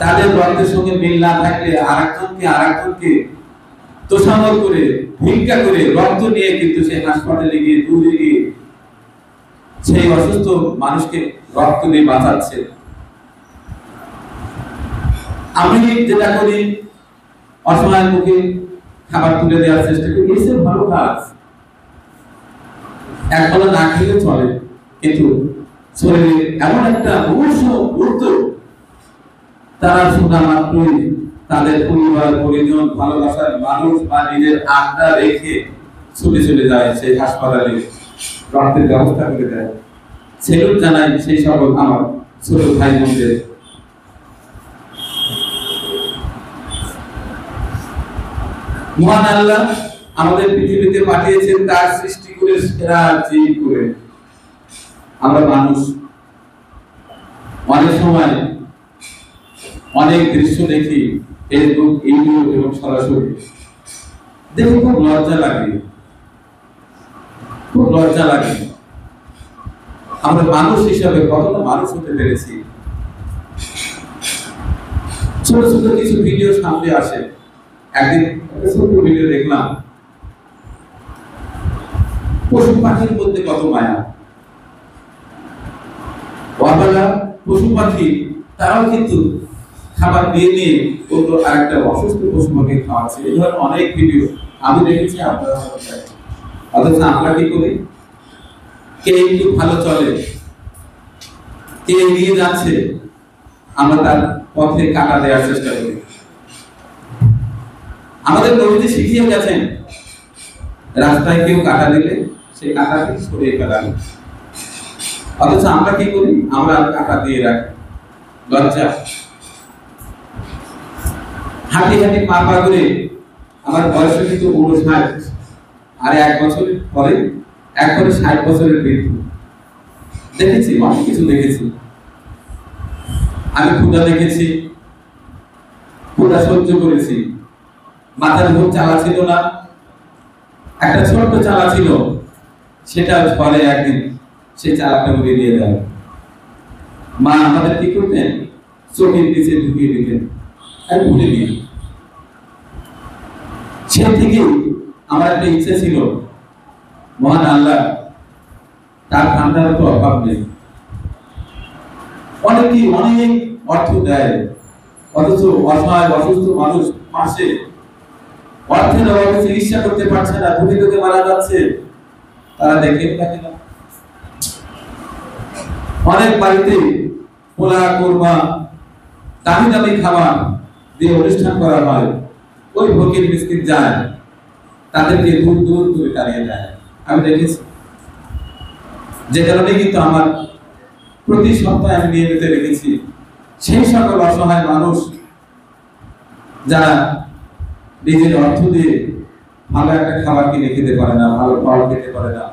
তাদের রক্তের সঙ্গে মিল না থাকলে আরেকজনকে তোষামত করে ভিক্ষা করে রক্ত নিয়ে কিন্তু সেই হাসপাতালে গিয়ে দূরে গিয়ে সেই অসুস্থ মানুষকে রক্ত দিয়ে বাঁচাচ্ছে। আমি যেটা করি, অসহায় মুখে খাবার তুলে দেওয়ার চেষ্টা করি, এসে ভালো কাজ। একবেলা না খেলে চলে, কিন্তু শরীরে এমন একটা অবশ্য গুরুত্ব, তারা শোনা মাত্রই তাদের পরিবার পরিজন ভালোবাসার মানুষ বা নিজের আড্ডা রেখে ছুটে চলে যায় সেই হাসপাতালে, রক্তের ব্যবস্থা করে দেয়। সেলুট জানাই সেই সকল আমার ছোট ভাই বোনদের। মহান আল্লাহ আমাদের পৃথিবীতে পাঠিয়েছেন তার সৃষ্টি করে সেরা জীব করে। আমরা মানুষ অনেক সময় অনেক দৃশ্য দেখি ফেসবুক, ইউটিউব এবং সরাসরি, দেখে খুব লজ্জা লাগে, খুব লজ্জা লাগে। আমরা মানুষ হিসাবে কতটা মানুষ হতে পেরেছি। ছোট ছোট কিছু ভিডিও সামনে আসে। একদিন একটা ছোট ভিডিও দেখলাম, পশু পাখির মধ্যে কত মায়া। অবলা পশু পাখি তারাও কিন্তু খাবার নিয়ে নিয়ে ওগুলো আরেকটা অসুস্থ পশু পাখি খাওয়াচ্ছে। এই ধরনের অনেক ভিডিও আমি দেখেছি, আপনারা অথচ আমরা কি করি? কে একটু ভালো চলে, কে এগিয়ে যাচ্ছে, আমরা তার পথে কাটা দেওয়ার চেষ্টা করি। আমাদের নবীজি শিখিয়ে গেছেন, রাস্তায় কেউ কাটা দিলে সেই কাটাকে সরিয়ে ফেলানো। অথচ আমরা কি করি? আমরা কাটা দিয়ে রাখি, লজ্জা। হাঁটি হাঁটি পা পা করে আমার বয়স কিন্তু 59, আর 1 বছর পরে একবারে 60 বছরের বৃদ্ধ। দেখেছি, অনেক কিছু দেখেছি। আমি ক্ষুধা দেখেছি, ক্ষুধা সহ্য করেছি। মাথার উপর চালা ছিল না, একটা ছোট্ট চালা ছিল, সেটা ফলে একদিন সেই চালাটা উড়িয়ে দিয়ে দেয়। মা আমাদের কি করতেন? চোখের নিচে ঢুকিয়ে দিতেন, আর ভুলে দিয়ে। সে থেকে আমার একটা ইচ্ছে ছিল, মহান আল্লাহ তার ভান্ডার তো অভাব নেই, অনেকেই অনেক অর্থ দেয়, অথচ অসহায় অসুস্থ মানুষ পাশে অর্থের অভাবে চিকিৎসা করতে পারছে না, ধুকে ধুকে মারা যাচ্ছে, তারা দেখে না। অনেক বাড়িতে পোলা কোরমা দামি দামি খাবার দিয়ে অনুষ্ঠান করা হয়, ওই ফকির মিসকিন যায়, তাদেরকে দূর দূর করে তাড়িয়ে দেয়। আমি দেখেছি। যে কারণে কিন্তু আমার প্রতি সপ্তাহে আমি নিয়মিত রেখেছি সেই সকল অসহায় মানুষ যারা নিজের অর্থ দিয়ে ভালো একটা খাবার কিনে খেতে পারে না, ভালো ফল খেতে পারে না,